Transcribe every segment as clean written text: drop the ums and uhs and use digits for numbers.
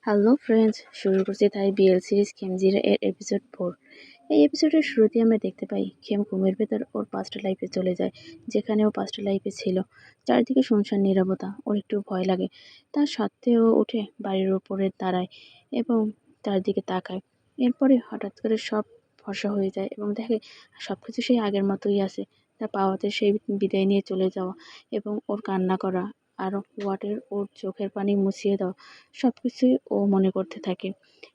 Hello friends, শুরু করছি তাই বিএল সিরিজ খেমজিরা এর এপিসোড 4। এই এপিসোডের শুরুতেই আমরা দেখতে পাই খেম ঘুমের ভেতর ওর পাস্ট লাইফে চলে যায়, যেখানে ও পাস্ট লাইফে ছিল। চারদিকে শুনশান নীরবতা, ওর একটু ভয় লাগে। তার সত্ত্বেও উঠে বাড়ির উপরে দাঁড়ায় এবং তার দিকে তাকায়। এরপরে হঠাৎ করে সব ফর্সা হয়ে যায় এবং দেখে সবকিছু সেই আগের মতোই আছে। তার পাওয়াতে সেই বিদায় নিয়ে চলে যাওয়া এবং ওর কান্না করা আর ওয়াটের ওর চোখের পানি মুছিয়ে দেওয়া সবকিছুই ও মনে করতে থাকে।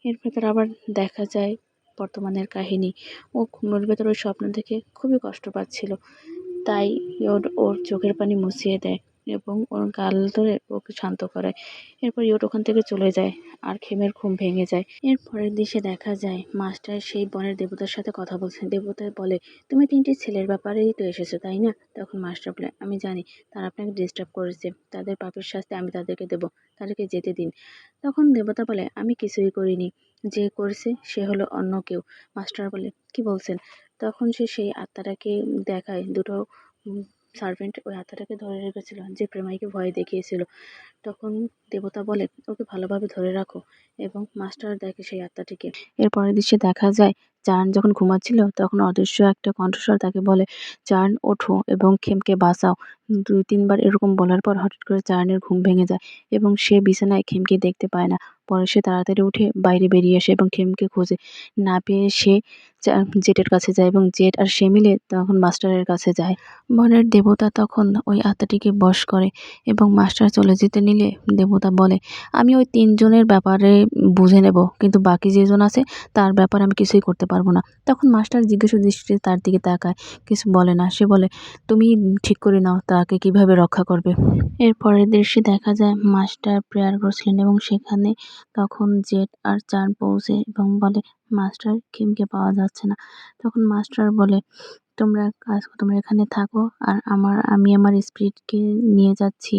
এর ভেতর আবার দেখা যায় বর্তমানের কাহিনী। ও ঘুমের ভেতর ওই স্বপ্ন দেখে খুবই কষ্ট পাচ্ছিল, তাই ইয়োড ওর চোখের পানি মুছিয়ে দেয় এবং ওর গাল ধরে ওকে শান্ত করায়। এরপর ইয়োড ওখান থেকে চলে যায় আর খেমের ঘুম ভেঙে যায়। এর পরের দৃশ্যে দেখা যায় মাস্টার সেই বনের দেবতার সাথে কথা বলছে। দেবতা বলে, তুমি 3টি ছেলের ব্যাপারেই তো এসেছো, তাই না? তখন মাস্টার বলে, আমি জানি তারা আপনাকে ডিস্টার্ব করেছে, তাদের পাপের শাস্তি আমি তাদেরকে দেবো, তাদেরকে যেতে দিন। তখন দেবতা বলে, আমি কিছুই করিনি, যে করেছে সে হলো অন্য কেউ। মাস্টার বলে, কি বলছেন? তখন সে সেই আত্মাটাকে দেখায়, দুটো সার্ভেন্ট ওই আত্মাটাকে ধরে রেখেছিল, যে প্রেমাইকে ভয় দেখিয়েছিল। তখন দেবতা বলে, ওকে ভালোভাবে ধরে রাখো, এবং মাস্টার দেখে সেই আত্মাটিকে। এর পরের দৃশ্যে দেখা যায় চার্ন যখন ঘুমাচ্ছিল তখন অদৃশ্য একটা কণ্ঠস্বর তাকে বলে, চার্ন ওঠো এবং খেমকে বাঁচাও। 2-3 বার এরকম বলার পর হঠাৎ করে চার্নের ঘুম ভেঙে যায় এবং সে বিছানায় খেমকে দেখতে পায় না। পরে সে তাড়াতাড়ি উঠে বাইরে বেরিয়ে আসে এবং খেমকে খোঁজে। না পেয়ে সে জেটের কাছে যায় এবং জেট আর সে মিলে তখন মাস্টারের কাছে যায়। বনের দেবতা তখন ওই আত্মাটিকে বশ করে এবং মাস্টার চলে যেতে নিলে দেবতা বলে, আমি ওই 3 জনের ব্যাপারে বুঝে নেব, কিন্তু বাকি যেজন আছে তার ব্যাপারে আমি কিছুই করতে পারবো না। তখন মাস্টার জিজ্ঞাসা দৃষ্টিতে তার দিকে তাকায়, কিছু বলে না। সে বলে, তুমি ঠিক করে নাও তাকে কিভাবে রক্ষা করবে। এর পরের দৃশ্যে দেখা যায় মাস্টার প্রেয়ার করছিলেন এবং সেখানে তখন জেট আর চান পৌঁছে এবং বলে, মাস্টার খেমকে পাওয়া যাচ্ছে না। তখন মাস্টার বলে, তোমরা এখানে থাকো আর আমি আমার স্পিরিটকে নিয়ে যাচ্ছি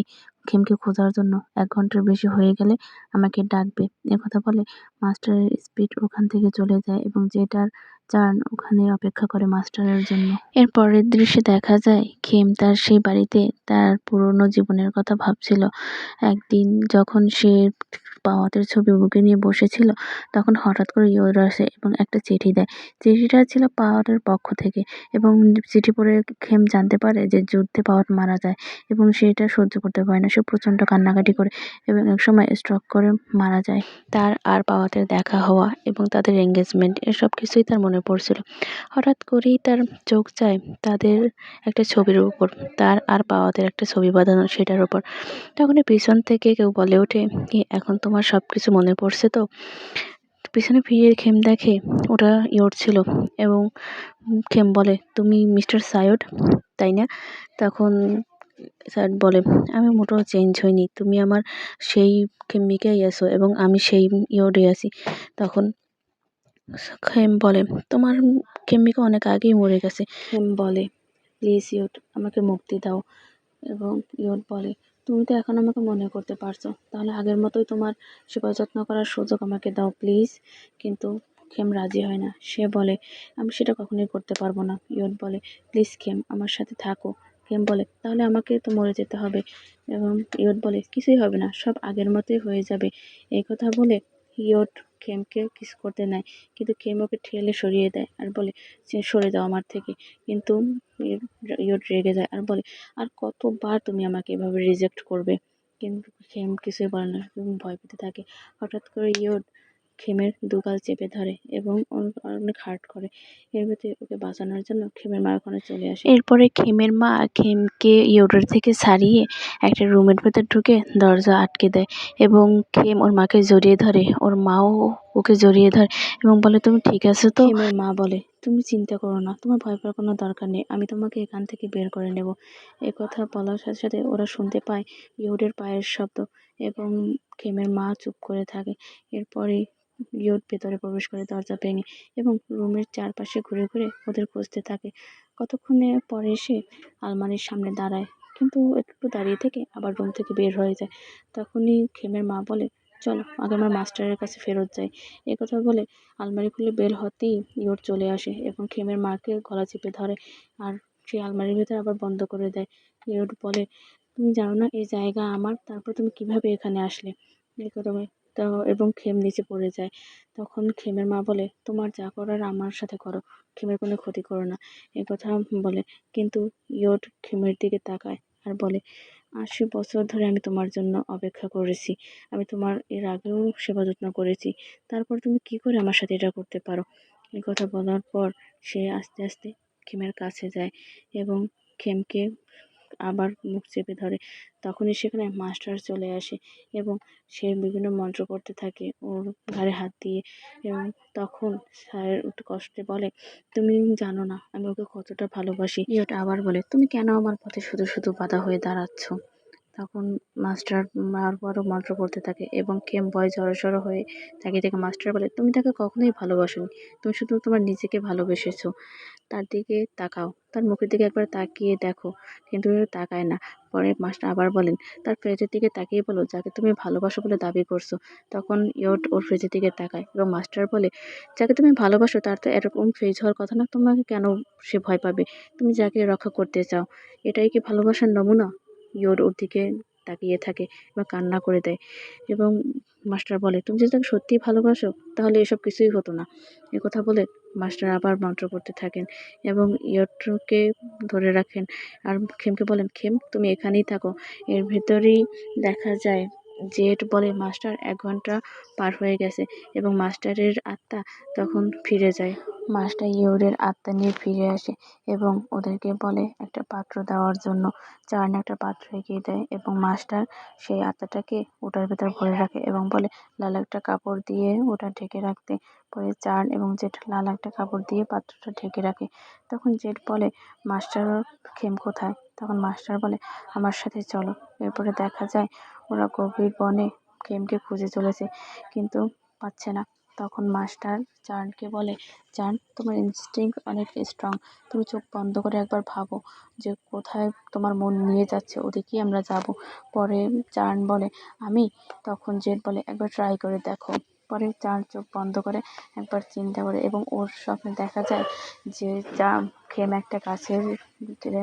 খেমকে খোঁজার জন্য। 1 ঘন্টার বেশি হয়ে গেলে আমাকে ডাকবে। একথা বলে মাস্টারের স্পিরিট ওখান থেকে চলে যায় এবং যেটার চার্ন ওখানে অপেক্ষা করে মাস্টারের জন্য। এর পরের দৃশ্যে দেখা যায় খেম তার সেই বাড়িতে তার পুরনো জীবনের কথা ভাবছিল। একদিন যখন সে পাওয়াতের ছবি বুকে নিয়ে বসেছিল তখন হঠাৎ করে ইয়োর আসে এবং একটা চিঠি দেয়। চিঠিটা ছিল পাওয়ারের পক্ষ থেকে এবং চিঠি পড়ে খেম জানতে পারে যে যুদ্ধে পাওয়ার মারা যায় এবং সে এটা সহ্য করতে পারে না। সে প্রচণ্ড কান্নাকাটি করে এবং একসময় স্ট্রোক করে মারা যায়। তার আর পাওয়াতের দেখা হওয়া এবং তাদের এঙ্গেজমেন্ট এসব কিছুই তার মনে পড়ছিল। হঠাৎ করেই তার চোখ যায় তাদের একটা ছবির উপর, তার আর পাওয়াতের একটা ছবি বাঁধানো সেটার উপর। তখন পিছন থেকে কেউ বলে ওঠে, কি এখন তোমার সব কিছু মনে পড়ছে তো? পিছনে ফিরে খেম দেখে ওটা ইয়োর ছিল এবং খেম বলে, তুমি মিস্টার সায়ড, তাই না? তখন সায়ড বলে, আমি মোটেও চেঞ্জ হইনি, তুমি আমার সেই খেম্মিকেই আছো এবং আমি সেই ইয়োডে আছি। তখন খেম বলে, তোমার খেম্মিকা অনেক আগেই মরে গেছে। খেম বলে, প্লিজ ইয়োড, আমাকে মুক্তি দাও। এবং ইয়োড বলে, তুমি তো এখন আমাকে মনে করতে পারছো, তাহলে আগের মতোই তোমার সেবা যত্ন করার সুযোগ আমাকে দাও প্লিজ। কিন্তু খেম রাজি হয় না। সে বলে, আমি সেটা কখনোই করতে পারবো না। ইয়োড বলে, প্লিজ খেম, আমার সাথে থাকো। খেম বলে, তাহলে আমাকে তো মরে যেতে হবে। এবং ইয়োড বলে, কিছুই হবে না, সব আগের মতোই হয়ে যাবে। এই কথা বলে ইয়োড খেমকে কিস করতে নেয়, কিন্তু খেম ওকে ঠেলে সরিয়ে দেয় আর বলে, সরে যাও আমার থেকে। কিন্তু ইয়োড রেগে যায় আর বলে, আর কতবার তুমি আমাকে এভাবে রিজেক্ট করবে? কিন্তু খেম কিছুই বলে না এবং ভয় পেতে থাকে। হঠাৎ করে ইয়োড খেমের দুগাল চেপে ধরে এবং অনেক হার্ট করে। এর ভিতরে ওকে বাঁচানোর জন্য খেমের মা ওখানে চলে আসে। এরপরে খেমের মা খেমকে ইয়োডের থেকে ছাড়িয়ে একটা রুমের ভেতর ঢুকে দরজা আটকে দেয় এবং খেম ওর মাকে জড়িয়ে ধরে, ওর মাও ওকে জড়িয়ে ধরে এবং বলে, তুমি ঠিক আছো তো? খেমের মা বলে, তুমি চিন্তা করো না, তোমার ভয় পাওয়ার কোনো দরকার নেই, আমি তোমাকে এখান থেকে বের করে নেব। কথা বলার সাথে সাথে ওরা শুনতে পায় ইয়োডের পায়ের শব্দ এবং খেমের মা চুপ করে থাকে। এরপরে ইয়োড ভেতরে প্রবেশ করে দরজা ভেঙে এবং রুমের চারপাশে ঘুরে ঘুরে ওদের খুঁজতে থাকে। কতক্ষণে পরে এসে আলমারির সামনে দাঁড়ায়, কিন্তু একটু দাঁড়িয়ে থেকে আবার রুম থেকে বের হয়ে যায়। তখনই খেমের মা বলে, চলো আগে আমার মাস্টারের কাছে ফেরত যাই। কথা বলে আলমারি খুলে বের হতেই ইয়োড চলে আসে এবং খেমের মাকে গলা চেপে ধরে আর সেই আলমারির ভেতরে আবার বন্ধ করে দেয়। ইয়োড বলে, তুমি জানো না এই জায়গা আমার, তারপর তুমি কিভাবে এখানে আসলে? এই কথা বলে তো এবং খেম নিচে পড়ে যায়। তখন খেমের মা বলে, তোমার যা করার আমার সাথে করো, খেমের কোনো ক্ষতি করো না, কথা বলে। কিন্তু ইয়ট খেমের দিকে তাকায় আর বলে, 80 বছর ধরে আমি তোমার জন্য অপেক্ষা করেছি, আমি তোমার এর আগেও সেবা যত্ন করেছি, তারপর তুমি কি করে আমার সাথে এটা করতে পারো? কথা বলার পর সে আস্তে আস্তে খেমের কাছে যায় এবং খেমকে আবার মুখ চেপে ধরে। তখনই সেখানে মাস্টার চলে আসে এবং সে বিভিন্ন মন্ত্র পড়তে থাকে ওর ঘাড়ে হাত দিয়ে। এবং তখন স্যার একটু কষ্টে বলে, তুমি জানো না আমি ওকে কতটা ভালোবাসি। ইয়োটা আবার বলে, তুমি কেন আমার পথে শুধু শুধু বাধা হয়ে দাঁড়াচ্ছ? তখন মাস্টার বারবারও মন্ত্র পড়তে থাকে এবং খেম ভয়ে জড়সড় হয়ে তাকিয়ে থেকে মাস্টার বলে, তুমি তাকে কখনোই ভালোবাসোনি, তুমি শুধু তোমার নিজেকে ভালোবেসেছো। তার দিকে তাকাও, তার মুখের দিকে একবার তাকিয়ে দেখো। কিন্তু তাকায় না। পরে মাস্টার আবার বলেন, তার ফ্রিজের দিকে তাকিয়ে বলো যাকে তুমি ভালোবাসো বলে দাবি করছো। তখন ইয়ট ওর ফ্রিজের দিকে তাকায় এবং মাস্টার বলে, যাকে তুমি ভালোবাসো তার তো এরকম ফ্রিজ হওয়ার কথা না, তোমাকে কেন সে ভয় পাবে? তুমি যাকে রক্ষা করতে চাও, এটাই কি ভালোবাসার নমুনা? ইয়ট ওর দিকে তাকিয়ে থাকে বা কান্না করে দেয় এবং মাস্টার বলে, তুমি যদি তাকে সত্যিই ভালোবাসো তাহলে এসব কিছুই হতো না। কথা বলে মাস্টার আবার মন্ত্র পড়তে থাকেন এবং ইয়টকে ধরে রাখেন আর খেমকে বলেন, খেম তুমি এখানেই থাকো। এর ভেতরেই দেখা যায় জেড বলে, মাস্টার 1 ঘন্টা পার হয়ে গেছে এবং মাস্টারের আত্মা তখন ফিরে যায়। মাস্টার ইয়োরের আত্মা নিয়ে ফিরে আসে এবং ওদেরকে বলে একটা পাত্র দেওয়ার জন্য। চার্ন একটা পাত্র এগিয়ে দেয় এবং মাস্টার সেই আত্মাটাকে ওটার ভেতর ভরে রাখে এবং বলে লাল একটা কাপড় দিয়ে ওটা ঢেকে রাখতে। পরে চার্ন এবং জেড লাল একটা কাপড় দিয়ে পাত্রটা ঢেকে রাখে। তখন জেড বলে, মাস্টার খেম কোথায়? তখন মাস্টার বলে, আমার সাথে চলো। এরপরে দেখা যায় ওরা গভীর বনে খেমকে খুঁজে চলেছে কিন্তু পাচ্ছে না। তখন মাস্টার চার্নকে বলে, চার্ন তোমার ইনস্টিংক্ট অনেক স্ট্রং, তুমি চোখ বন্ধ করে একবার ভাবো যে কোথায় তোমার মন নিয়ে যাচ্ছে, ওদিকেই আমরা যাব। পরে চার্ন বলে, আমি? তখন জেড বলে, একবার ট্রাই করে দেখো। পরে চার্ন চোখ বন্ধ করে একবার চিন্তা করে এবং ওর স্বপ্নে দেখা যায় যে যা খেম একটা গাছের ভিতরে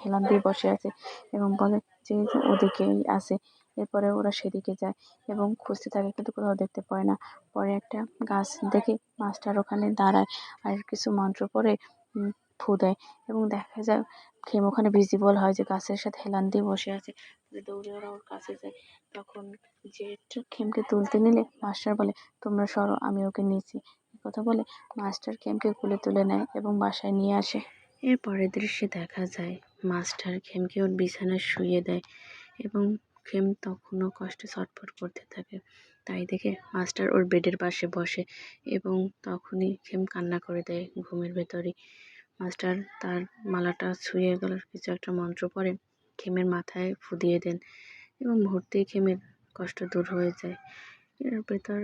হেলান দিয়ে বসে আছে এবং বলে যে ওদিকেই আছে। এরপরে ওরা সেদিকে যায় এবং খুঁজতে থাকে কিন্তু কোথাও দেখতে পায় না। পরে একটা গাছ দেখে মাস্টার ওখানে দাঁড়ায় আর কিছু মন্ত্র পড়ে ফু দেয় এবং দেখা যায় খেম ওখানে ভিজিবল হয় যে গাছের সাথে হেলান দিয়ে বসে আছে। দৌড়ে ওরা ওর কাছে যায়। তখন যে খেমকে তুলতে নিলে মাস্টার বলে, তোমরা সরো, আমি ওকে নিয়েছি। কথা বলে মাস্টার খেমকে কোলে তুলে নেয় এবং বাসায় নিয়ে আসে। এর পরের দৃশ্যে দেখা যায় মাস্টার খেমকে ওর বিছানায় শুইয়ে দেয় এবং খেম তখনও কষ্টে ছটফট করতে থাকে। তাই দেখে মাস্টার ওর বেডের পাশে বসে এবং তখনই খেম কান্না করে দেয় ঘুমের ভেতরই। মাস্টার তার মালাটা ছুঁয়ে গেল, কিছু একটা মন্ত্র পড়ে খেমের মাথায় ফু দিয়ে দেন এবং মুহূর্তেই খেমের কষ্ট দূর হয়ে যায়। এর ভেতর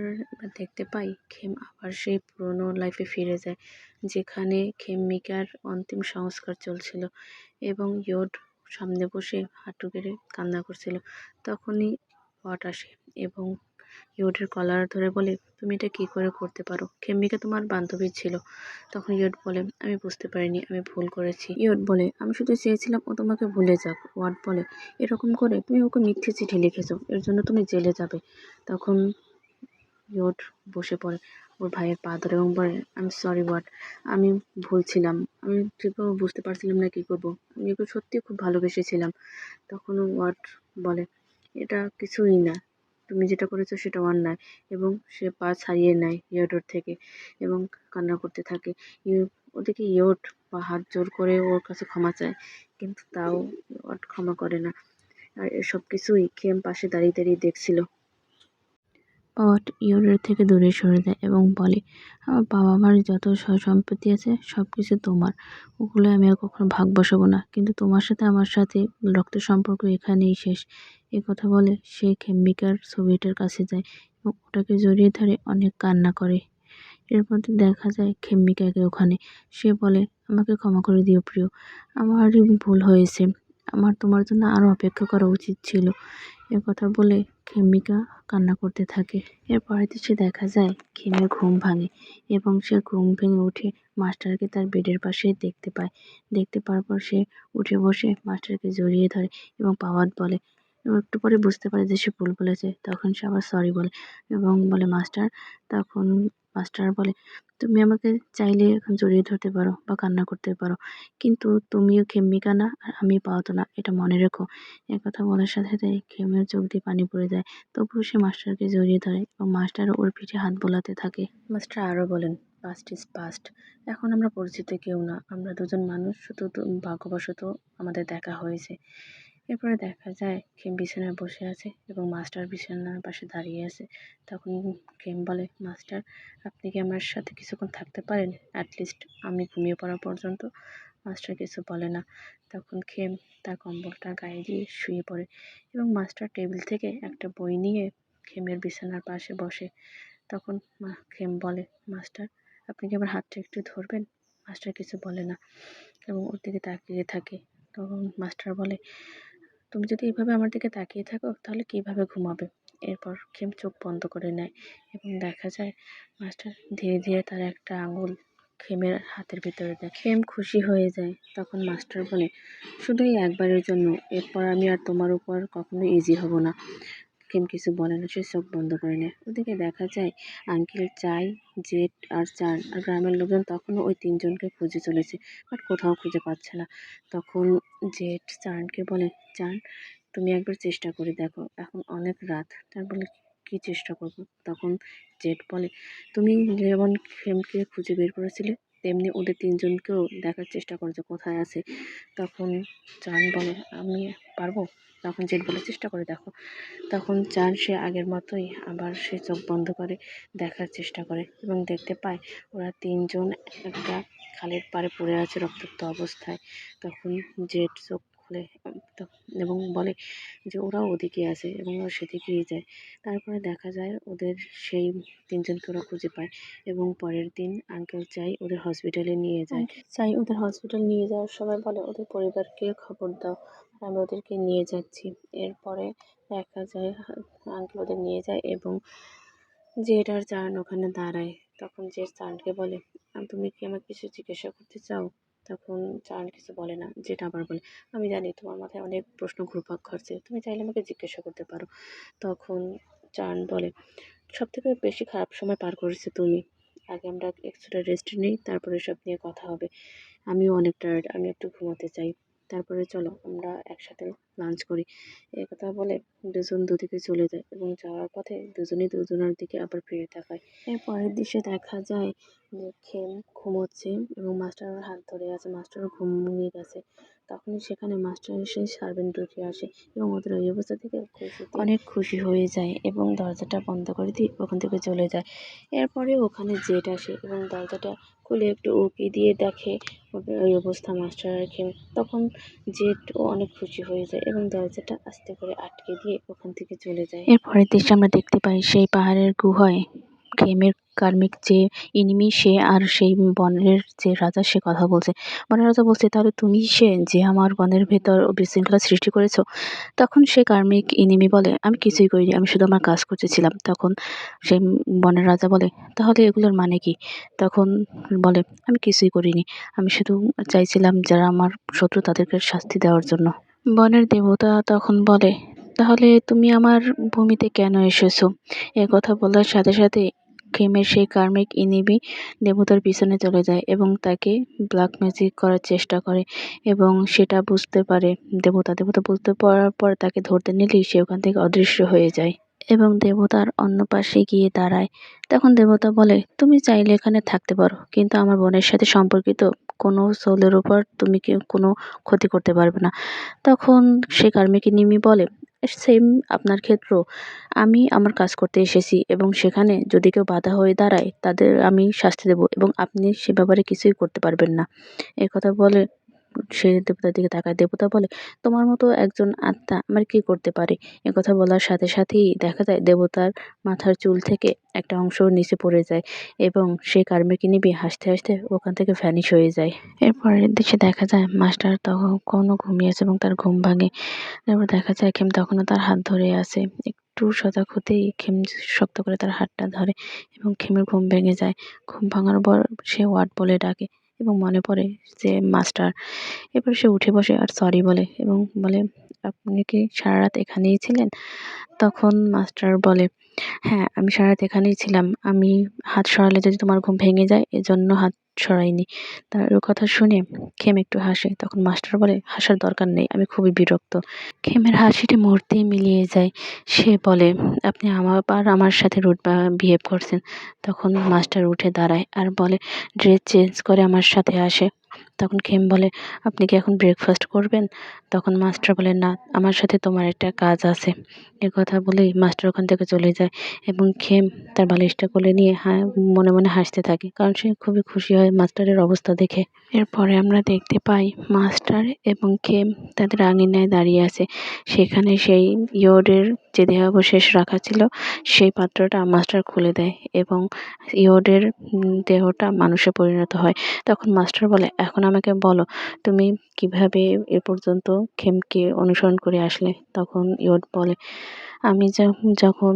দেখতে পাই খেম আবার সেই পুরোনো লাইফে ফিরে যায় যেখানে খেমিকার অন্তিম সংস্কার চলছিল এবং ইয়োড সামনে বসে হাঁটু গেড়ে কান্না করছিল। তখনই ওয়াট আসে এবং ইয়োডের কলার ধরে বলে, তুমি এটা কি করে করতে পারো? খেমিকা তোমার বান্ধবী ছিল। তখন ইয়োড বলে, আমি বুঝতে পারিনি, আমি ভুল করেছি। ইয়োড বলে, আমি শুধু চেয়েছিলাম ও তোমাকে ভুলে যাক। ওয়াট বলে, এরকম করে তুমি ওকে মিথ্যে চিঠি লিখেছো, এর জন্য তুমি জেলে যাবে। তখন ইয়োড বসে পড়ে ওর ভাইয়ের পা ধরে এবং বলে, আমি সরি ওয়াট, আমি ভুল ছিলাম, আমি ঠিকভাবে বুঝতে পারছিলাম না কি করবো, আমি ওকে সত্যি খুব ভালোবেসেছিলাম। তখন ওয়াট বলে, এটা কিছুই না, তুমি যেটা করেছো সেটা অন্যায়। এবং সে পা ছাড়িয়ে নেয় ইয়োডোর থেকে এবং কান্না করতে থাকে। ওদিকে ইয়োড বা হাত জোর করে ওর কাছে ক্ষমা চায় কিন্তু তাও ওয়াট ক্ষমা করে না। আর এসব কিছুই খেম পাশে দাঁড়িয়ে দাঁড়িয়ে দেখছিল। পট ইয়োরের থেকে দূরে সরে যায় এবং বলে, আমার বাবা মার যত সম্পত্তি আছে সব কিছু তোমার, ওগুলো আমি আর কখনো ভাগ বসাবো না, কিন্তু তোমার সাথে আমার সাথে রক্তের সম্পর্ক এখানেই শেষ। এ কথা বলে সে খেম্বিকার ছবিটার কাছে যায় এবং ওটাকে জড়িয়ে ধরে অনেক কান্না করে। এর মধ্যে দেখা যায় খেম্বিকাকে ওখানে। সে বলে, আমাকে ক্ষমা করে দিও প্রিয়, আমারই ভুল হয়েছে, আমার তোমার জন্য আরও অপেক্ষা করা উচিত ছিল। এ কথা বলে খেমিকা কান্না করতে থাকে। এর পরের দৃশ্যে দেখা যায় খেমের ঘুম ভাঙে এবং সে ঘুম ভেঙে উঠে মাস্টারকে তার বেডের পাশে দেখতে পায়। দেখতে পাওয়ার পর সে উঠে বসে মাস্টারকে জড়িয়ে ধরে এবং পাওয়াত বলে, এবং একটু পরে বুঝতে পারে যে সে ভুল বলেছে। তখন সে আবার সরি বলে এবং বলে মাস্টার। তখন মাস্টার বলে, তুমি আমাকে চাইলে এখন জড়িয়ে ধরতে পারো বা কান্না করতে পারো, কিন্তু তুমিও খেম্মিকা না আর আমি পাওতো না, এটা মনে রেখো। একথা বলার সাথে সাথে খেমের চোখ দিয়ে পানি পড়ে যায়। তবুও সে মাস্টারকে জড়িয়ে ধরে এবং মাস্টার ওর পিঠে হাত বোলাতে থাকে। মাস্টার আরও বলেন, পাস্ট ইজ পাস্ট। এখন আমরা পরিচিত কেউ না, আমরা দুজন মানুষ, শুধু ভাগ্যবশত আমাদের দেখা হয়েছে। এরপরে দেখা যায় খেম বিছানায় বসে আছে এবং মাস্টার বিছানার পাশে দাঁড়িয়ে আছে। তখন খেম বলে, মাস্টার আপনি কি আমার সাথে কিছুক্ষণ থাকতে পারেন, অ্যাটলিস্ট আমি ঘুমিয়ে পড়া পর্যন্ত? মাস্টার কিছু বলে না। তখন খেম তার কম্বলটা গায়ে দিয়ে শুয়ে পড়ে এবং মাস্টার টেবিল থেকে একটা বই নিয়ে খেমের বিছানার পাশে বসে। তখন খেম বলে, মাস্টার আপনি কি আমার হাতটা একটু ধরবেন? মাস্টার কিছু বলে না এবং ওর দিকে তাকিয়ে থাকে। তখন মাস্টার বলে, তুমি যদি এভাবে আমার দিকে তাকিয়ে থাকো তাহলে কিভাবে ঘুমাবে? এরপর খেম চোখ বন্ধ করে নেয় এবং দেখা যায় মাস্টার ধীরে ধীরে তার একটা আঙুল খেমের হাতের ভিতরে দেয়। খেম খুশি হয়ে যায়। তখন মাস্টার বলে, শুধু এই একবারের জন্য, এরপর আমি আর তোমার উপর কখনো ইজি হব না। খেম কিছু বলে না, সে চোখ বন্ধ করে নেয়। ওদিকে দেখা যায় আঙ্কেল চাই, জেট আর চান আর গ্রামের লোকজন তখনও ওই তিনজনকে খুঁজে চলেছে, বাট কোথাও খুঁজে পাচ্ছে না। তখন জেট চানকে বলে, চান তুমি একবার চেষ্টা করে দেখো, এখন অনেক রাত। চান বলে, কি চেষ্টা করবো? তখন জেট বলে, তুমি যেমন খেমকে খুঁজে বের করেছিলে তেমনি ওদের তিনজনকেও দেখার চেষ্টা করছো কোথায় আছে। তখন চান বলে, আমি পারবো? তখন জেট বলে, চেষ্টা করে দেখো। তখন চান সে আগের মতোই আবার সে চোখ বন্ধ করে দেখার চেষ্টা করে এবং দেখতে পায় ওরা তিনজন একটা খালের পাড়ে পড়ে আছে রক্তাক্ত অবস্থায়। তখন জেট চোখ খুলে এবং বলে যে ওরাও ওদিকে আছে এবং ওরা সেদিকেই যায়। তারপরে দেখা যায় ওদের সেই তিনজনকে ওরা খুঁজে পায় এবং পরের দিন আঙ্কেল চাই ওদের হসপিটালে নিয়ে যায়। চাই ওদের হসপিটাল নিয়ে যাওয়ার সময় বলে, ওদের পরিবারকে খবর দাও, আমি ওদেরকে নিয়ে যাচ্ছি। এরপরে দেখা যায় আঙ্কেল ওদের নিয়ে যায় এবং জেড আর চান ওখানে দাঁড়ায়। তখন জেড চানকে বলে, তুমি কি আমাকে কিছু জিজ্ঞাসা করতে চাও? তখন চান কিছু বলে না। জেড আবার বলে, আমি জানি তোমার মাথায় অনেক প্রশ্ন ঘুরপাক খাচ্ছে, তুমি চাইলে আমাকে জিজ্ঞাসা করতে পারো। তখন চান বলে, সব থেকে বেশি খারাপ সময় পার করেছে তুমি, আগে আমরা কিছুটা রেস্ট নিই, তারপরে সব নিয়ে কথা হবে। আমিও অনেক টায়ার্ড, আমি একটু ঘুমাতে চাই। তারপরে চলো আমরা একসাথে লাঞ্চ করি। এই কথা বলে দুজন দুদিকে চলে যায় এবং যাওয়ার পথে দুজনেই দুজনের দিকে আবার ফিরে তাকায়। এর পরের দৃশ্যে দেখা যায় যে খেম ঘুমোচ্ছে এবং মাস্টার ওর হাত ধরে আছে, মাস্টারও ঘুমিয়ে গেছে। তখনই সেখানে মাস্টার এসে সার্ভেন্ট ঢুকে আসে এবং ওদের ওই অবস্থা থেকে অনেক খুশি হয়ে যায় এবং দরজাটা বন্ধ করে দিয়ে ওখান থেকে চলে যায়। এরপরে ওখানে জেট আসে এবং দরজাটা খুলে একটু উঁকি দিয়ে দেখে ওদের ওই অবস্থা মাস্টার আর খেম। তখন জেট ও অনেক খুশি হয়ে যায় এবং দরজাটা আস্তে করে আটকে দিয়ে ওখান থেকে চলে যায়। এর পরের দৃশ্যে আমরা দেখতে পাই সেই পাহাড়ের গুহায় খেমের কার্মিক যে ইনিমি সে আর সেই বনের যে রাজা সে কথা বলছে। বনের রাজা বলছে, তাহলে তুমি সে যে আমার বনের ভেতর বিশৃঙ্খলা সৃষ্টি করেছো? তখন সে কার্মিক ইনিমি বলে, আমি কিছুই করিনি, আমি শুধু আমার কাজ করতেছিলাম। তখন সেই বনের রাজা বলে, তাহলে এগুলোর মানে কি? তখন বলে, আমি কিছুই করিনি, আমি শুধু চাইছিলাম যারা আমার শত্রু তাদেরকে শাস্তি দেওয়ার জন্য। বনের দেবতা তখন বলে, তাহলে তুমি আমার ভূমিতে কেন এসেছো? এ কথা বলার সাথে সাথে খেমের সেই কার্মিক ইনিমি দেবতার পিছনে চলে যায় এবং তাকে ব্ল্যাক ম্যাজিক করার চেষ্টা করে এবং সেটা বুঝতে পারে দেবতা। দেবতা বুঝতে পারার পর তাকে ধরতে নিলেই সে ওখান থেকে অদৃশ্য হয়ে যায় এবং দেবতার অন্য পাশে গিয়ে দাঁড়ায়। তখন দেবতা বলে, তুমি চাইলে এখানে থাকতে পারো, কিন্তু আমার বোনের সাথে সম্পর্কিত কোনো সোলের উপর তুমি কোনো ক্ষতি করতে পারবে না। তখন সে কার্মিক নিমি বলে, সেম আপনার ক্ষেত্র, আমি আমার কাজ করতে এসেছি এবং সেখানে যদি কেউ বাধা হয়ে দাঁড়ায় তাদের আমি শাস্তি দেব এবং আপনি সে ব্যাপারে কিছুই করতে পারবেন না। এই কথা বলে সে দেবতার দিকে তাকায়। দেবতা বলে, তোমার মতো একজন আত্মা আমার কি করতে পারে? একথা বলার সাথে সাথেই দেখা যায় দেবতার মাথার চুল থেকে একটা অংশ নিচে পড়ে যায় এবং সে কার্মিক নিবি হাসতে হাসতে ওখান থেকে ভ্যানিশ হয়ে যায়। এরপরের দৃশ্যে দেখা যায় মাস্টার তখনও ঘুমিয়ে আছে এবং তার ঘুম ভাঙে। তারপর দেখা যায় খেম তখনও তার হাত ধরে আছে। একটু সজাগ হতেই খেম শক্ত করে তার হাতটা ধরে এবং খেমের ঘুম ভেঙে যায়। ঘুম ভাঙার পর সে ওয়ার্ড বলে ডাকে, এবং মনে পড়ে যে মাস্টার। এরপর সে উঠে বসে আর সরি বলে এবং বলে, আপনি কি সারা রাত এখানেই ছিলেন? তখন মাস্টার বলে, হ্যাঁ, আমি সারারাত এখানেই ছিলাম। আমি হাত সরালে যদি তোমার ঘুম ভেঙে যায় এজন্য হাত সরাইনি। তার ওই কথা শুনে খেম একটু হাসে। তখন মাস্টার বলে, হাসার দরকার নেই, আমি খুবই বিরক্ত। খেমের হাসিটি মুহূর্তেই মিলিয়ে যায়। সে বলে, আপনি আমার সাথে রুড বিহেভ করছেন। তখন মাস্টার উঠে দাঁড়ায় আর বলে, ড্রেস চেঞ্জ করে আমার সাথে আসে। তখন খেম বলে, আপনি কি এখন ব্রেকফাস্ট করবেন? তখন মাস্টার বলে, না, আমার সাথে তোমার একটা কাজ আছে। এ কথা বলেই মাস্টার ওখান থেকে চলে যায় এবং খেম তার বালিশটা কোলে নিয়ে মনে মনে হাসতে থাকে, কারণ সে খুবই খুশি হয় মাস্টারের অবস্থা দেখে। এরপরে আমরা দেখতে পাই মাস্টার এবং খেম তাদের আঙিনায় দাঁড়িয়ে আছে। সেখানে সেই ইয়োডের যে দেহাবশেষ রাখা ছিল সেই পাত্রটা মাস্টার খুলে দেয় এবং ইয়োডের দেহটা মানুষে পরিণত হয়। তখন মাস্টার বলে, এখন আমাকে বলো, তুমি কিভাবে এ পর্যন্ত খেমকে অনুসরণ করে আসলে? তখন ইয়োড বলে, আমি যখন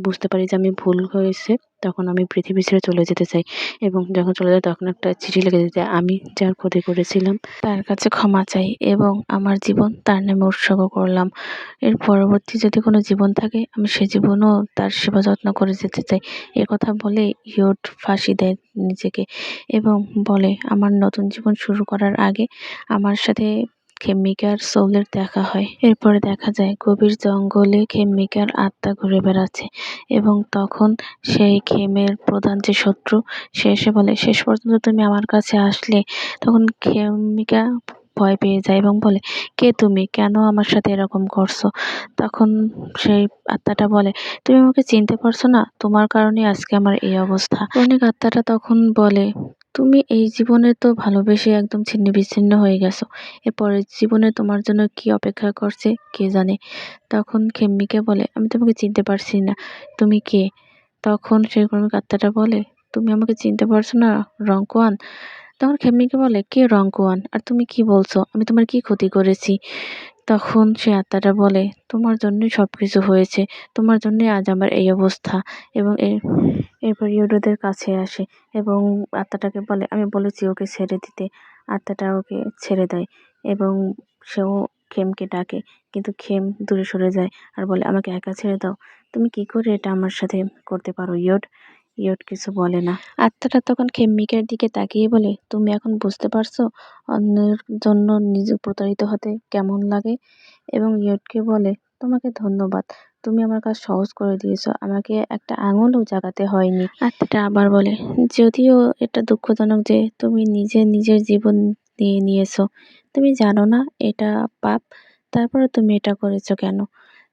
বুঝতে পারি যে আমি ভুল হয়েছে, তখন আমি পৃথিবী ছেড়ে চলে যেতে চাই এবং যখন চলে যাই তখন একটা চিঠি লিখে দিতে, আমি যার ক্ষতি করেছিলাম তার কাছে ক্ষমা চাই এবং আমার জীবন তার নামে উৎসর্গ করলাম। এর পরবর্তী যদি কোনো জীবন থাকে আমি সে জীবনও তার সেবা যত্ন করে যেতে চাই। এ কথা বলে ইয়োড ফাঁসি দেয় নিজেকে এবং বলে, আমার নতুন জীবন শুরু করার আগে আমার সাথে খেম্মিকার সোলের দেখা হয়। এরপরে দেখা যায় গভীর জঙ্গলে খেম্মিকার আত্মা ঘুরে বেড়াচ্ছে এবং তখন সেই খেমের প্রধান যে শত্রু সে এসে বলে, শেষ পর্যন্ত তুমি আমার কাছে আসলে। তখন খেম্মিকা ভয় পেয়ে যায় এবং বলে, কে তুমি? কেন আমার সাথে এরকম করছো? তখন সেই আত্মাটা বলে, তুমি আমাকে চিনতে পারছো না, তোমার কারণে আজকে আমার এই অবস্থা। অনেক আত্মাটা তখন বলে, তুমি এই জীবনে তো ভালোবেসে একদম ছিন্ন বিচ্ছিন্ন হয়ে গেছো, এরপরের জীবনে তোমার জন্য কি অপেক্ষা করছে কে জানে। তখন খেম্মিকে বলে, আমি তোমাকে চিনতে পারছি না, তুমি কে? তখন সেই কর্মিক আত্মাটা বলে, তুমি আমাকে চিনতে পারছো না, রংকোয়ান? তখন খেম্মিকে বলে, কে রংকোয়ান? আর তুমি কি বলছো? আমি তোমার কি ক্ষতি করেছি? তখন সে আত্মাটা বলে, তোমার জন্যই সবকিছু হয়েছে, তোমার জন্যই আজ আমার এই অবস্থা। এবং এরপর ইয়োডোদের কাছে আসে এবং আত্মাটাকে বলে, আমি বলেছি ওকে ছেড়ে দিতে। আত্মাটা ওকে ছেড়ে দেয় এবং সেও খেমকে ডাকে, কিন্তু খেম দূরে সরে যায় আর বলে, আমাকে একা ছেড়ে দাও। তুমি কি করে এটা আমার সাথে করতে পারো ইয়োড? ইয়োড কিছু বলে না। আত্মাটা তখন খেম্মিকের দিকে তাকিয়ে বলে, তুমি এখন বুঝতে পারছো অন্যের জন্য নিজে প্রতারিত হতে কেমন লাগে? এবং ইয়োডকে বলে, তোমাকে ধন্যবাদ, তুমি আমার কাজ সহজ করে দিয়েছো, আমাকে একটা আঙুলও জাগাতে হয়নি। আত্মাটা আবার বলে, যদিও এটা দুঃখজনক যে তুমি নিজের জীবন নিয়ে নিয়েছো, তুমি জানো না এটা পাপ, তারপরে তুমি এটা করেছো কেন?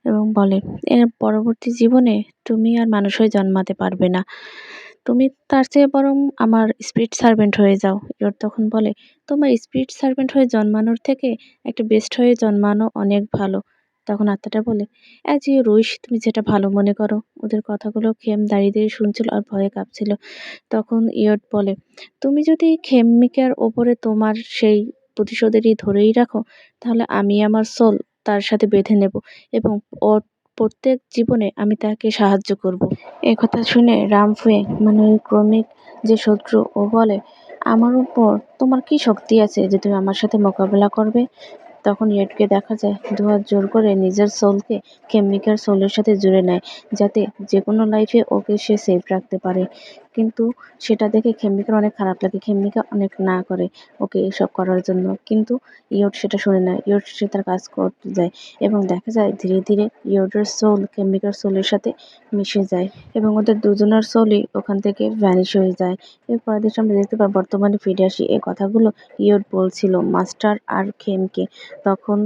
এবং বলে, এর পরবর্তী জীবনে তুমি আর মানুষ হয়ে জন্মাতে পারবে না, তুমি তার চেয়ে বরং আমার স্পিরিট সার্ভেন্ট হয়ে যাও। ইয়োড তখন বলে, তোমার স্পিরিট সার্ভেন্ট হয়ে জন্মানোর থেকে একটা বেস্ট হয়ে জন্মানো অনেক ভালো। তখন আত্মাটা বলে, অ্যাজ ইউ উইশ, তুমি যেটা ভালো মনে করো। ওদের কথাগুলো খেম দাঁড়িয়ে দাঁড়িয়ে শুনছিল আর ভয়ে কাঁপছিল। তখন ইয়োড বলে, তুমি যদি খেম্মিকার ওপরে তোমার সেই প্রতিশোধেরই ধরেই রাখো, তাহলে আমি আমার সোল তার সাথে বেঁধে নেব এবং ওর প্রত্যেক জীবনে আমি তাকে সাহায্য করব। এ কথা শুনে রামফুয়ে মানে ওই ক্রমিক যে শত্রু, ও বলে, আমার উপর তোমার কি শক্তি আছে যে তুমি আমার সাথে মোকাবেলা করবে? তখন ইয়েটকে দেখা যায় দুহাত জোর করে নিজের সোলকে খেম্মিকার সোলের সাথে জুড়ে নেয়, যাতে যে কোনো লাইফে ওকে সে সেফ রাখতে পারে। কিন্তু সেটা দেখে খেম্মিকার অনেক খারাপ লাগে, খেম্মিকা অনেক না করে ওকে এসব করার জন্য, কিন্তু ইয়োড সেটা শুনে না। ইয়োড সে তার কাজ করতে যায় এবং দেখা যায় ধীরে ধীরে ইয়োডের সোল খেম্মিকার সোলের সাথে মিশে যায় এবং ওদের দুজনের সোলই ওখান থেকে ভ্যানিশ হয়ে যায়। এরপরের দৃশ্য আমরা দেখতে পাই, বর্তমানে ফিরে আসি। এই কথাগুলো ইয়োড বলছিল মাস্টার আর খেমকে। তখন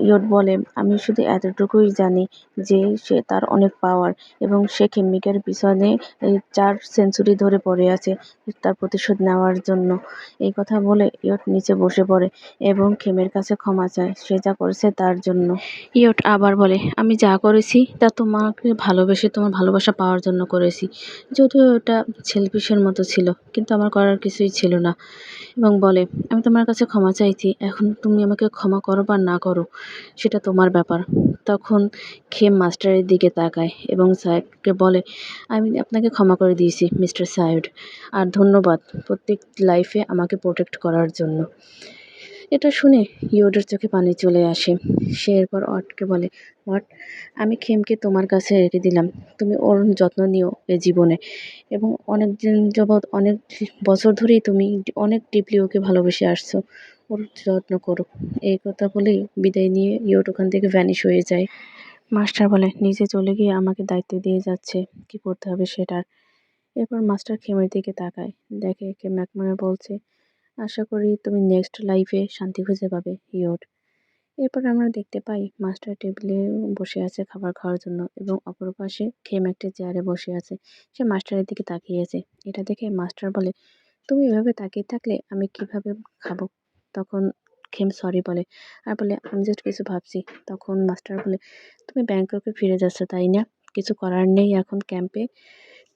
ইয়োড বলে, আমি শুধু এতটুকুই জানি যে সে তার অনেক পাওয়ার এবং সে খেম্মিকের পিছনে 4 সেঞ্চুরি ধরে পড়ে আছে তার প্রতিশোধ নেওয়ার জন্য। এই কথা বলে ইয়োড নিচে বসে পড়ে এবং খেমের কাছে ক্ষমা চায় সে যা করেছে তার জন্য। ইয়োড আবার বলে, আমি যা করেছি তা তোমাকে ভালোবেসে তোমার ভালোবাসা পাওয়ার জন্য করেছি, যদিও এটা সেলফিশের মতো ছিল, কিন্তু আমার করার কিছুই ছিল না। এবং বলে, আমি তোমার কাছে ক্ষমা চাইছি, এখন তুমি আমাকে ক্ষমা করো বা না করো, সেটা তোমার ব্যাপার। তখন খেম মাস্টারের দিকে তাকায় এবং সাহেবকে বলে, আমি আপনাকে ক্ষমা করে দিয়েছি মিস্টার সাহেব, আর ধন্যবাদ প্রত্যেক লাইফে আমাকে প্রোটেক্ট করার জন্য। এটা শুনে ইয়োডের চোখে পানি চলে আসে। সে এরপর অটকে বলে, অট, আমি খেমকে তোমার কাছে রেখে দিলাম, তুমি ওর যত্ন নিও এ জীবনে, এবং অনেক দিন যাবৎ অনেক বছর ধরেই তুমি অনেক ডিপলি ওকে ভালোবেসে আসছো, ওর যত্ন করো। এই কথা বলেই বিদায় নিয়ে ইয়োড ওখান থেকে ভ্যানিশ হয়ে যায়। মাস্টার বলে, নিজে চলে গিয়ে আমাকে দায়িত্ব দিয়ে যাচ্ছে, কি করতে হবে সেটার। এরপর মাস্টার খেমের দিকে তাকায়, দেখে খেম এক মনে বলছে, আশা করি তুমি নেক্সট লাইফে শান্তি খুঁজে পাবে ইয়োড। এরপর আমরা দেখতে পাই মাস্টার টেবিলে বসে আছে খাবার খাওয়ার জন্য, এবং অপর পাশে খেম একটা চেয়ারে বসে আছে। সে মাস্টারের দিকে তাকিয়ে আছে। এটা দেখে মাস্টার বলে, তুমি এভাবে তাকিয়ে থাকলে আমি কিভাবে খাবো? তখন খেম সরি বলে, আর বলে, আমি জাস্ট কিছু ভাবছি। তখন মাস্টার বলে, তুমি ব্যাংককে ফিরে যাচ্ছ তাই না? কিছু করার নেই এখন ক্যাম্পে?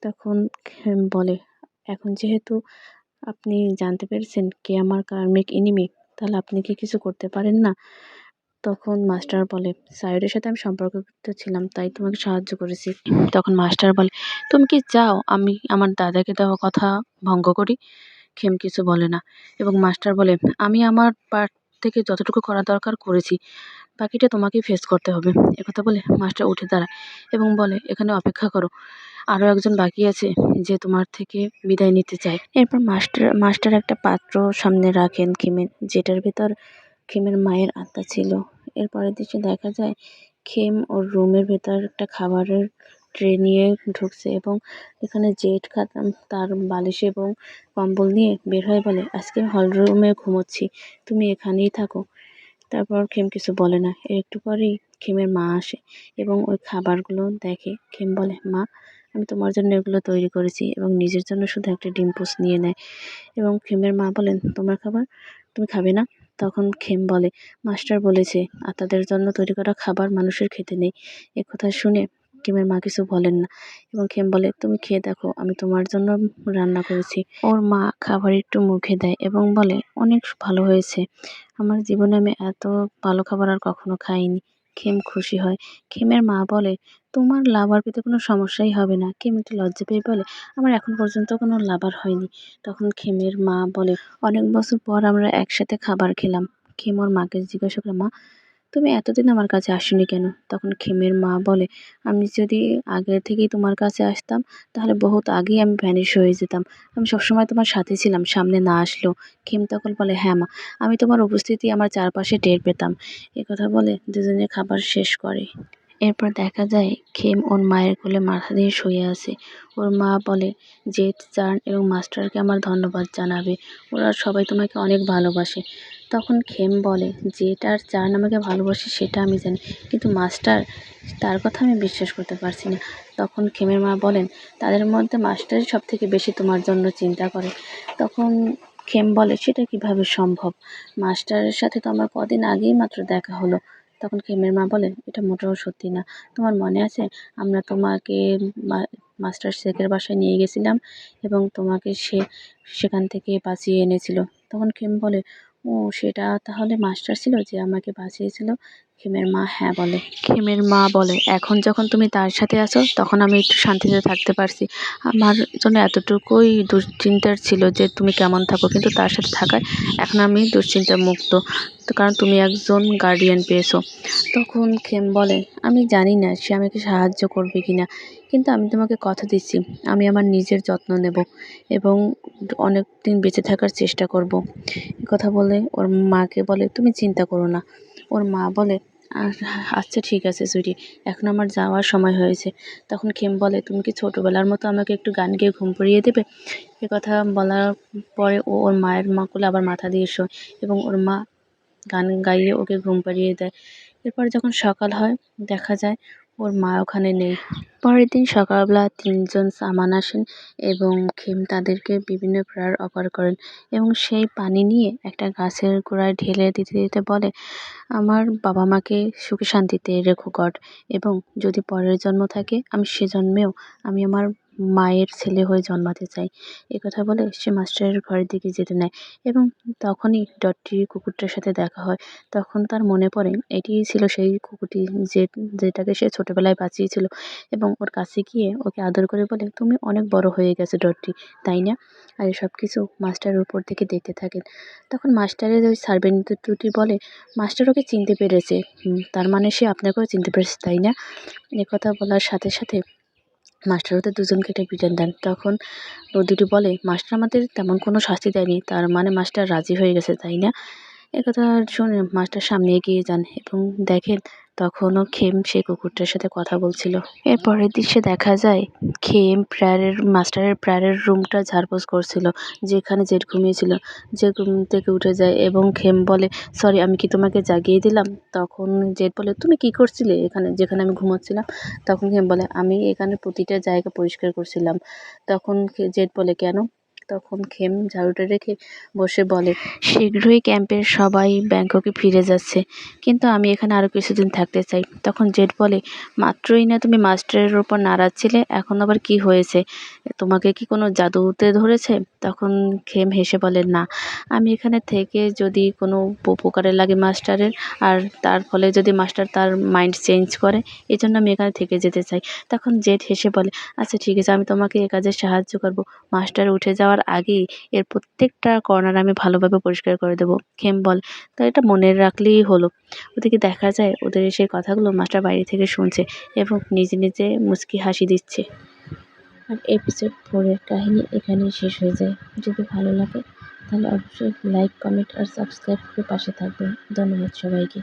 তখন খেম বলে, এখন যেহেতু আপনি জানতে পেরেছেন কে আমার কার্মিক এনিমি, তাহলে আপনি কি কিছু করতে পারেন না? তখন মাস্টার বলে, সাইডের সাথে আমি সম্পর্কযুক্ত ছিলাম, তাই তোমাকে সাহায্য করেছি। তখন মাস্টার বলে, তুমি কি চাও আমি আমার দাদাকে দেওয়া কথা ভঙ্গ করি? খেম কিছু বলে না, এবং মাস্টার বলে, আমি আমার পার্ট থেকে যতটুকু করা দরকার করেছি, বাকিটা তোমাকেই ফেস করতে হবে। একথা বলে মাস্টার উঠে দাঁড়ায় এবং বলে, এখানে অপেক্ষা করো, আরও একজন বাকি আছে যে তোমার থেকে বিদায় নিতে চায়। এরপর মাস্টার একটা পাত্র সামনে রাখেন খেমের, যেটার ভেতর খেমের মায়ের আত্মা ছিল। এর পরের দৃশ্যে দেখা যায় খেম ওর রুমের ভেতর একটা খাবারের ট্রে নিয়ে ঢুকছে, এবং এখানে জেট তার বালিশ এবং কম্বল নিয়ে বের হয়ে বলে, আজকে আমি হল রুমে ঘুমোচ্ছি, তুমি এখানেই থাকো। তারপর খেম কিছু বলে না। এর একটু পরেই খেমের মা আসে এবং ওই খাবারগুলো দেখে। খেম বলে, মা, আমি তোমার জন্য এগুলো তৈরি করেছি, এবং নিজের জন্য শুধু একটা ডিম পোস্ট নিয়ে নেয়। এবং খেমের মা বলেন, তোমার খাবার তুমি খাবে না? তখন খেম বলে, মাস্টার বলেছে আত্মাদের জন্য তৈরি করা খাবার মানুষের খেতে নেই। এ কথা শুনে খেমের মা কিছু বলেন না, এবং খেম বলে, তুমি খেয়ে দেখো, আমি তোমার জন্য রান্না করেছি। ওর মা খাবার একটু মুখে দেয় এবং বলে, অনেক ভালো হয়েছে, আমার জীবনে আমি এত ভালো খাবার আর কখনো খাইনি। খেম খুশি হয়। খেমের মা বলে, তোমার লাভার পেতে কোনো সমস্যাই হবে না। খেম একটু লজ্জা পেয়ে বলে, আমার এখন পর্যন্ত কোনো লাভার হয়নি। তখন খেমের মা বলে, অনেক বছর পর আমরা একসাথে খাবার খেলাম। খেম ওর মাকে জিজ্ঞাসা করে, মা, তুমি এতদিন আমার কাছে আসোনি কেন? তখন খেমের মা বলে, আমি যদি আগে থেকেই তোমার কাছে আসতাম, তাহলে বহুত আগেই আমি ভ্যানিশ হয়ে যেতাম। আমি সবসময় তোমার সাথে ছিলাম, সামনে না আসলেও। খেম তখন বলে, হ্যাঁ মা, আমি তোমার উপস্থিতি আমার চারপাশে টের পেতাম। কথা বলে দুজনে খাবার শেষ করে। এরপর দেখা যায় খেম ওর মায়ের কোলে মাথা দিয়ে শুয়ে আছে। ওর মা বলে, জেট, চার্ন এবং মাস্টারকে আমার ধন্যবাদ জানাবে, ওরা সবাই তোমাকে অনেক ভালোবাসে। তখন খেম বলে, জেট আর চার্ন আমাকে ভালোবাসে সেটা আমি জানি, কিন্তু মাস্টার, তার কথা আমি বিশ্বাস করতে পারছি না। তখন খেমের মা বলেন, তাদের মধ্যে মাস্টারই সব থেকে বেশি তোমার জন্য চিন্তা করে। তখন খেম বলে, সেটা কিভাবে সম্ভব? মাস্টারের সাথে তো আমার কদিন আগেই মাত্র দেখা হলো। তখন খেমের মা বলেন, এটা মোটেও সত্যি না। তোমার মনে আছে আমরা তোমাকে মাস্টার শেখের বাসায় নিয়ে গেছিলাম, এবং তোমাকে সেখান থেকে বাঁচিয়ে এনেছিল? তখন খেম বলে, ও, সেটা তাহলে মাস্টার ছিল যে আমাকে বাঁচিয়েছিল? খেমের মা হ্যাঁ বলে। খেমের মা বলে, এখন যখন তুমি তার সাথে আছো তখন আমি একটু শান্তিতে থাকতে পারছি। আমার জন্য এতটুকুই দুশ্চিন্তার ছিল যে তুমি কেমন থাকো, কিন্তু তার সাথে থাকায় এখন আমি দুশ্চিন্তা মুক্ত, তো কারণ তুমি একজন গার্ডিয়ান পেয়েছো। তখন খেম বলে, আমি জানি না সে আমাকে সাহায্য করবে কিনা, কিন্তু আমি তোমাকে কথা দিচ্ছি আমি আমার নিজের যত্ন নেব এবং অনেক দিন বেঁচে থাকার চেষ্টা করব। কথা বলে ওর মাকে বলে, তুমি চিন্তা করো না। ওর মা বলে, আচ্ছা ঠিক আছে সুইটি, এখন আমার যাওয়ার সময় হয়েছে। তখন খেম বলে, তুমি কি ছোটোবেলার মতো আমাকে একটু গান গেয়ে ঘুম পাড়িয়ে দেবে? কথা বলার পরে ও ওর মায়ের কোলে আবার মাথা দিয়ে শোয়, এবং ওর মা গান গাইয়ে ওকে ঘুম পাড়িয়ে দেয়। এরপর যখন সকাল হয় দেখা যায় ওর মা ওখানে নেই। পরের দিন সকালবেলা তিনজন সামান আসেন এবং খেম তাদেরকে বিভিন্ন প্রেয়ার অফার করেন, এবং সেই পানি নিয়ে একটা গাছের গোড়ায় ঢেলে দিতে দিতে বলে, আমার বাবা মাকে সুখে শান্তিতে রেখো গড, এবং যদি পরের জন্ম থাকে আমি সে জন্মেও আমি আমার মায়ের ছেলে হয়ে জন্মাতে চাই। একথা বলে সে মাস্টারের ঘরের দিকে যেতে নেয় এবং তখনই ডট্টি কুকুরটার সাথে দেখা হয়। তখন তার মনে পড়ে এটিই ছিল সেই কুকুরটি যে যেটাকে সে ছোটবেলায় বাঁচিয়েছিল এবং ওর কাছে গিয়ে ওকে আদর করে বলে, "তুমি অনেক বড় হয়ে গেছো ডট্টি, তাই না?" আর এসব কিছু মাস্টার উপর থেকে দেখতে থাকেন। তখন মাস্টারের ওই সার্ভেন্ট দুটি বলে, "মাস্টার ওকে চিনতে পেরেছে। তার মানে সে আপনাকেও চিনতে পেরেছে, তাই না?" একথা বলার সাথে সাথে মাস্টার ওদের দুজনকে একটা পিটান দেন। তখন ও দুটি বলে, "মাস্টার আমাদের তেমন কোনো শাস্তি দেয়নি, তার মানে মাস্টার রাজি হয়ে গেছে, তাই না?" একথা শুনে মাস্টার সামনে এগিয়ে যান এবং দেখেন তখনও খেম সেই কুকুরটার সাথে কথা বলছিল। এর পরের দৃশ্যে দেখা যায় খেম মাস্টারের প্রেয়ারের রুমটা ঝাড়পোছ করছিল, যেখানে জেড ঘুমিয়েছিল। যে ঘুম থেকে উঠে যায় এবং খেম বলে, "সরি, আমি কি তোমাকে জাগিয়ে দিলাম?" তখন জেড বলে, "তুমি কি করছিলে এখানে, যেখানে আমি ঘুমোচ্ছিলাম?" তখন খেম বলে, "আমি এখানে প্রতিটা জায়গা পরিষ্কার করছিলাম।" তখন জেড বলে, "কেন?" তখন খেম ঝাড়ুটা রেখে বসে বলে, "শীঘ্রই ক্যাম্পের সবাই ব্যাংককে ফিরে যাচ্ছে, কিন্তু আমি এখানে আরও কিছুদিন থাকতে চাই।" তখন জেড বলে, "মাত্রই না তুমি মাস্টারের ওপর নাড়াচ্ছিলে, এখন আবার কি হয়েছে? তোমাকে কি কোনো জাদুতে ধরেছে?" তখন খেম হেসে বলে, "না, আমি এখানে থেকে যদি কোনো উপকারে লাগে মাস্টারের, আর তার ফলে যদি মাস্টার তার মাইন্ড চেঞ্জ করে, এই জন্য আমি এখানে থেকে যেতে চাই।" তখন জেড হেসে বলে, "আচ্ছা ঠিক আছে, আমি তোমাকে এ কাজে সাহায্য করব। মাস্টার উঠে যাওয়ার আগেই এর প্রত্যেকটা কর্নার আমি ভালোভাবে পরিষ্কার করে দেবো।" খেম বলে, "তো এটা মনে রাখলেই হলো।" ওদিকে দেখা যায় ওদের সেই কথাগুলো মাস্টার বাইরে থেকে শুনছে এবং নিজে নিজে মুচকি হাসি দিচ্ছে। আর এপিসোড 4 এর কাহিনী এখানেই শেষ হয়ে যায়। যদি ভালো লাগে তাহলে অবশ্যই লাইক, কমেন্ট আর সাবস্ক্রাইব করে পাশে থাকবেন। ধন্যবাদ সবাইকে।